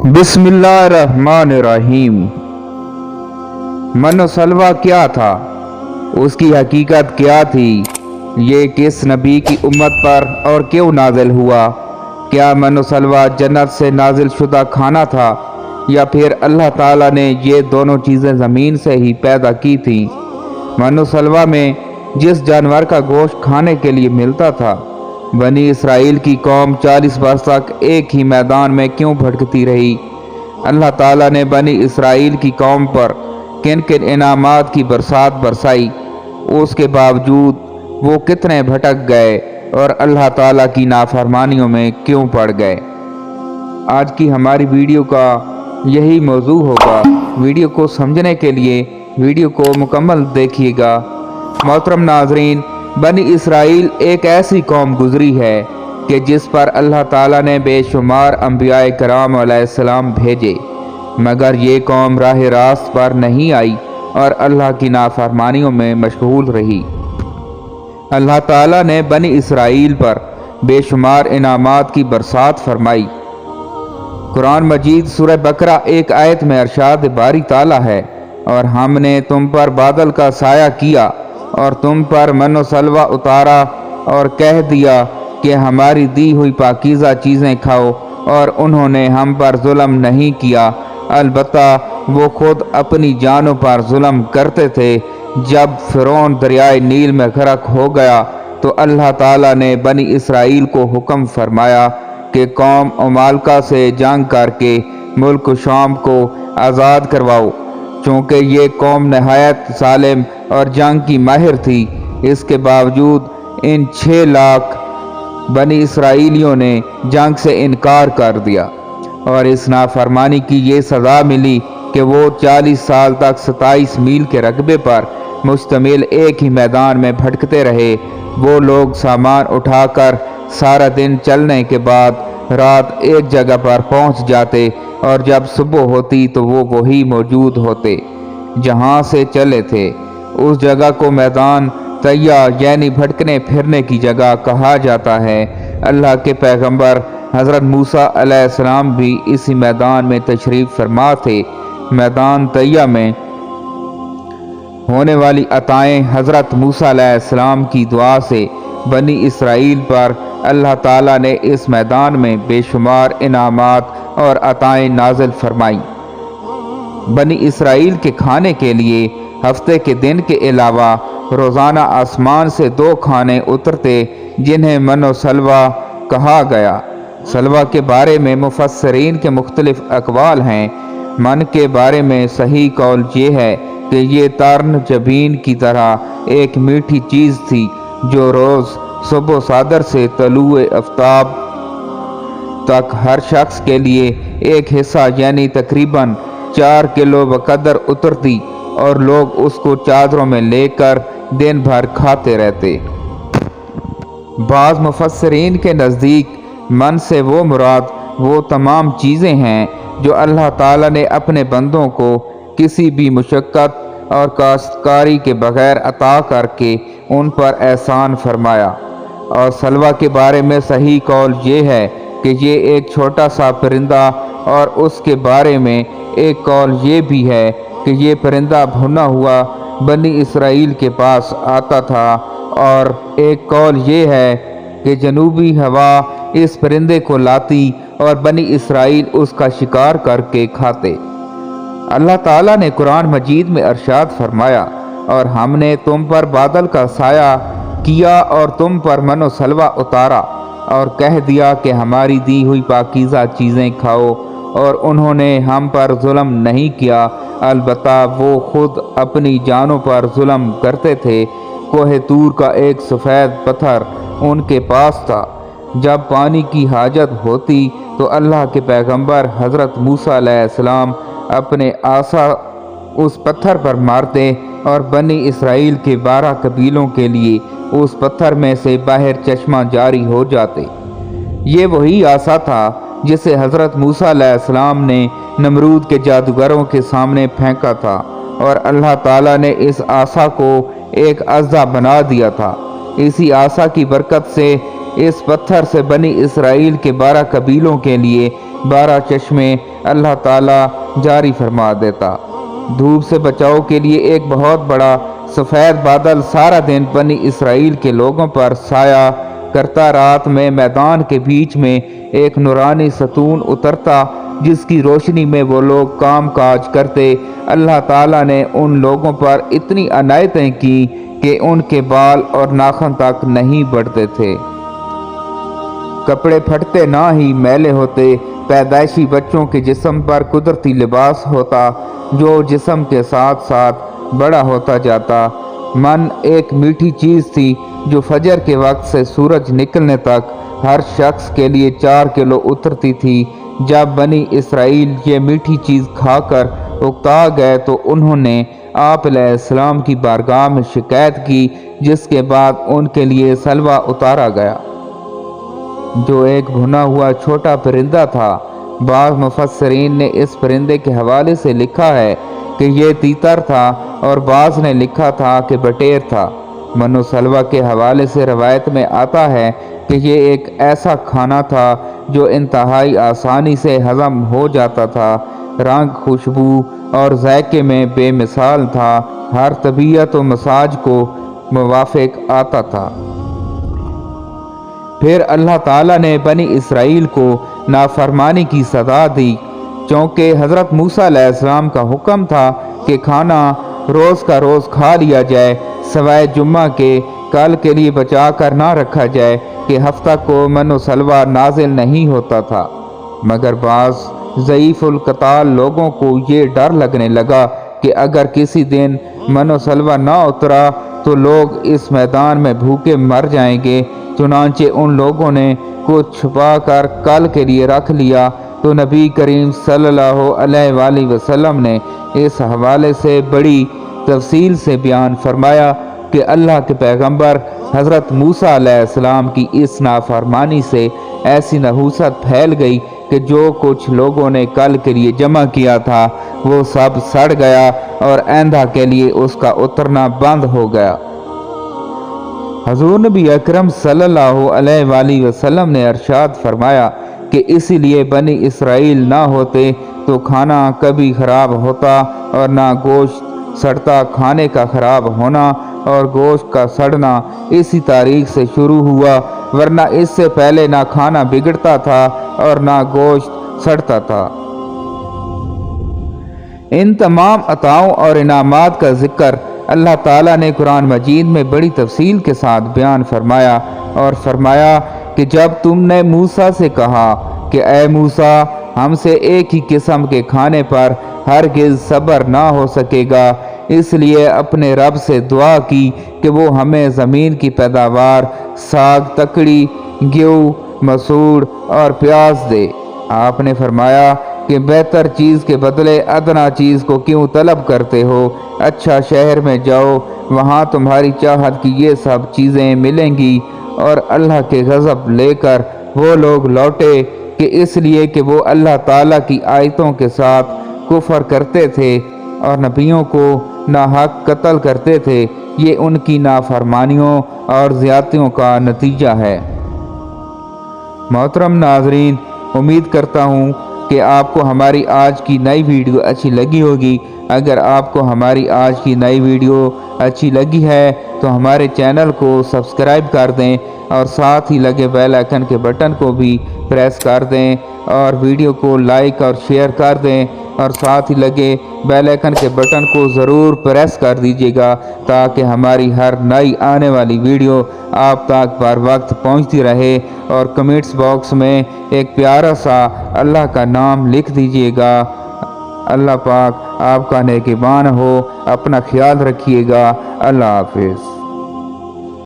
बिस्मिल्लाहिर्रहमानिर्रहीम। मन सलवा क्या था, उसकी हकीकत क्या थी, ये किस नबी की उम्मत पर और क्यों नाजिल हुआ? क्या मन सलवा जन्नत से नाजिल शुदा खाना था या फिर अल्लाह ताला ने ये दोनों चीज़ें ज़मीन से ही पैदा की थी? मन सलवा में जिस जानवर का गोश्त खाने के लिए मिलता था, बनी इसराइल की कौम 40 वर्ष तक एक ही मैदान में क्यों भटकती रही? अल्लाह ताला ने बनी इसराइल की कौम पर किन किन इनामात की बरसात बरसाई, उसके बावजूद वो कितने भटक गए और अल्लाह ताला की नाफरमानियों में क्यों पड़ गए? आज की हमारी वीडियो का यही मौजू होगा। वीडियो को समझने के लिए वीडियो को मुकम्मल देखिएगा। मोहतरम नाजरीन, बनी इसराइल एक ऐसी कौम गुजरी है कि जिस पर अल्लाह ताला ने बेशुमार अंबियाए कराम अलैहिस्सलाम भेजे, मगर ये कौम राह रास्त पर नहीं आई और अल्लाह की नाफरमानियों में मशगूल रही। अल्लाह ताला ने बनी इसराइल पर बेशुमार इनामात की बरसात फरमाई। कुरान मजीद सूरह बकरा एक आयत में अरशाद बारी ताला है, और हमने तुम पर बादल का साया किया और तुम पर मनो सलवा उतारा और कह दिया कि हमारी दी हुई पाकीज़ा चीज़ें खाओ, और उन्होंने हम पर जुल्म नहीं किया, अलबत्ता वो खुद अपनी जानों पर जुल्म करते थे। जब फ़िरौन दरियाए नील में गर्क हो गया तो अल्लाह ताला ने बनी इसराइल को हुक्म फरमाया कि कौम अमालका से जंग करके मुल्क शाम को आज़ाद करवाओ। चूँकि ये कौम नहायत जालिम और जंग की माहिर थी, इसके बावजूद इन 6 लाख बनी इसराइलियों ने जंग से इनकार कर दिया और इस नाफरमानी की ये सज़ा मिली कि वो 40 साल तक 27 मील के रकबे पर मुश्तमिल एक ही मैदान में भटकते रहे। वो लोग सामान उठाकर सारा दिन चलने के बाद रात एक जगह पर पहुंच जाते, और जब सुबह होती तो वो वही मौजूद होते जहां से चले थे। उस जगह को मैदान तैया यानी भटकने फिरने की जगह कहा जाता है। अल्लाह के पैगंबर हज़रत मूसा अलैहिस्सलाम भी इसी मैदान में तशरीफ़ फरमा थे। मैदान तैया में होने वाली अताएँ हज़रत मूसा अलैहिस्सलाम की दुआ से बनी इसराइल पर अल्लाह ताला ने इस मैदान में बेशुमार इनामात और अताएँ नाजिल फरमाई। बनी इसराइल के खाने के लिए हफ्ते के दिन के अलावा रोज़ाना आसमान से 2 खाने उतरते, जिन्हें मनो सलवा कहा गया। सलवा के बारे में मुफस्सरीन के मुख्तलिफ अक़वाल हैं। मन के बारे में सही कौल ये है कि ये तर्न जबीन की तरह एक मीठी चीज़ थी जो रोज़ सुबह सादर से तलुए आफ्ताब तक हर शख्स के लिए एक हिस्सा यानी तकरीबन 4 किलो बकदर उतरती, और लोग उसको चादरों में लेकर दिन भर खाते रहते। बाज़ मुफस्सरीन के नज़दीक मन से वो मुराद वो तमाम चीज़ें हैं जो अल्लाह ताला ने अपने बंदों को किसी भी मुशक्क़त और काश्तकारी के बग़ैर अता करके उन पर एहसान फरमाया। और सलवा के बारे में सही कौल ये है कि ये एक छोटा सा परिंदा, और उसके बारे में एक कौल ये भी है कि ये परिंदा भुना हुआ बनी इसराइल के पास आता था, और एक कौल ये है कि जनूबी हवा इस परिंदे को लाती और बनी इसराइल उसका शिकार करके खाते। अल्लाह ताला ने कुरान मजीद में अरशाद फरमाया, और हमने तुम पर बादल का साया किया और तुम पर मनो सलवा उतारा और कह दिया कि हमारी दी हुई पाकीज़ा चीज़ें खाओ, और उन्होंने हम पर जुल्म नहीं किया, अलबत्ता वो खुद अपनी जानों पर जुल्म करते थे। कोहे तूर का एक सफ़ेद पत्थर उनके पास था। जब पानी की हाजत होती तो अल्लाह के पैगंबर हज़रत मूसा अलैहिस्सलाम अपने आसा उस पत्थर पर मारते, और बनी इसराइल के 12 कबीलों के लिए उस पत्थर में से बाहर चश्मा जारी हो जाते। ये वही आसा था जिसे हज़रत मूसा अलैहिस्सलाम ने नमरूद के जादूगरों के सामने फेंका था, और अल्लाह ताला ने इस आसा को एक अज़्ज़ा बना दिया था। इसी आसा की बरकत से اس پتھر سے بنی اسرائیل کے 12 قبیلوں کے لیے 12 چشمے اللہ تعالیٰ جاری فرما دیتا۔ دھوپ سے بچاؤ کے لیے ایک بہت بڑا سفید بادل سارا دن بنی اسرائیل کے لوگوں پر سایہ کرتا، رات میں میدان کے بیچ میں ایک نورانی ستون اترتا جس کی روشنی میں وہ لوگ کام کاج کرتے۔ اللہ تعالیٰ نے ان لوگوں پر اتنی عنایتیں کی کہ ان کے بال اور ناخن تک نہیں بڑھتے تھے، کپڑے پھٹتے نہ ہی میلے ہوتے۔ پیدائشی بچوں کے جسم پر قدرتی لباس ہوتا جو جسم کے ساتھ ساتھ بڑا ہوتا جاتا۔ من ایک میٹھی چیز تھی جو فجر کے وقت سے سورج نکلنے تک ہر شخص کے لیے 4 کلو اترتی تھی۔ جب بنی اسرائیل یہ میٹھی چیز کھا کر اکتا گئے تو انہوں نے آپ علیہ السلام کی بارگاہ میں شکایت کی، جس کے بعد ان کے لیے سلوہ اتارا گیا جو ایک بھنا ہوا چھوٹا پرندہ تھا۔ بعض مفسرین نے اس پرندے کے حوالے سے لکھا ہے کہ یہ تیتر تھا اور بعض نے لکھا تھا کہ بٹیر تھا۔ منو سلوہ کے حوالے سے روایت میں آتا ہے کہ یہ ایک ایسا کھانا تھا جو انتہائی آسانی سے ہضم ہو جاتا تھا، رنگ، خوشبو اور ذائقے میں بے مثال تھا، ہر طبیعت و مزاج کو موافق آتا تھا۔ پھر اللہ تعالیٰ نے بنی اسرائیل کو نافرمانی کی سزا دی، چونکہ حضرت موسیٰ علیہ السلام کا حکم تھا کہ کھانا روز کا روز کھا لیا جائے، سوائے جمعہ کے، کل کے لیے بچا کر نہ رکھا جائے کہ ہفتہ کو من و سلوہ نازل نہیں ہوتا تھا۔ مگر بعض ضعیف القتال لوگوں کو یہ ڈر لگنے لگا کہ اگر کسی دن من و سلوہ نہ اترا تو لوگ اس میدان میں بھوکے مر جائیں گے، چنانچہ ان لوگوں نے کچھ چھپا کر کل کے لیے رکھ لیا۔ تو نبی کریم صلی اللہ علیہ وآلہ وسلم نے اس حوالے سے بڑی تفصیل سے بیان فرمایا کہ اللہ کے پیغمبر حضرت موسیٰ علیہ السلام کی اس نافرمانی سے ایسی نحوست پھیل گئی کہ جو کچھ لوگوں نے کل کے لیے جمع کیا تھا وہ سب سڑ گیا اور آئندہ کے لیے اس کا اترنا بند ہو گیا۔ حضور نبی اکرم صلی اللہ علیہ وآلہ وسلم نے ارشاد فرمایا کہ اسی لیے بنی اسرائیل نہ ہوتے تو کھانا کبھی خراب ہوتا اور نہ گوشت سڑتا۔ کھانے کا خراب ہونا اور گوشت کا سڑنا اسی تاریخ سے شروع ہوا، ورنہ اس سے پہلے نہ کھانا بگڑتا تھا اور نہ گوشت سڑتا تھا۔ ان تمام عطاؤں اور انعامات کا ذکر اللہ تعالیٰ نے قرآن مجید میں بڑی تفصیل کے ساتھ بیان فرمایا اور فرمایا کہ جب تم نے موسیٰ سے کہا کہ اے موسیٰ، ہم سے ایک ہی قسم کے کھانے پر ہرگز صبر نہ ہو سکے گا، اس لیے اپنے رب سے دعا کی کہ وہ ہمیں زمین کی پیداوار، ساگ، تکڑی، گیہوں، مسوڑ اور پیاز دے۔ آپ نے فرمایا کہ بہتر چیز کے بدلے ادنا چیز کو کیوں طلب کرتے ہو؟ اچھا شہر میں جاؤ، وہاں تمہاری چاہت کی یہ سب چیزیں ملیں گی۔ اور اللہ کے غضب لے کر وہ لوگ لوٹے کہ اس لیے کہ وہ اللہ تعالیٰ کی آیتوں کے ساتھ کفر کرتے تھے اور نبیوں کو ناحق قتل کرتے تھے۔ یہ ان کی نافرمانیوں اور زیادتیوں کا نتیجہ ہے۔ محترم ناظرین، امید کرتا ہوں کہ آپ کو ہماری آج کی نئی ویڈیو اچھی لگی ہوگی۔ اگر آپ کو ہماری آج کی نئی ویڈیو اچھی لگی ہے تو ہمارے چینل کو سبسکرائب کر دیں اور ساتھ ہی لگے بیل آئیکن کے بٹن کو بھی پریس کر دیں اور ویڈیو کو لائک اور شیئر کر دیں اور ساتھ ہی لگے بیل آئیکن کے بٹن کو ضرور پریس کر دیجیے گا تاکہ ہماری ہر نئی آنے والی ویڈیو آپ تک بر وقت پہنچتی رہے۔ اور کمنٹس باکس میں ایک پیارا سا اللہ کا نام لکھ دیجیے گا۔ اللہ پاک آپ کا نگہبان ہو، اپنا خیال رکھیے گا۔ اللہ حافظ۔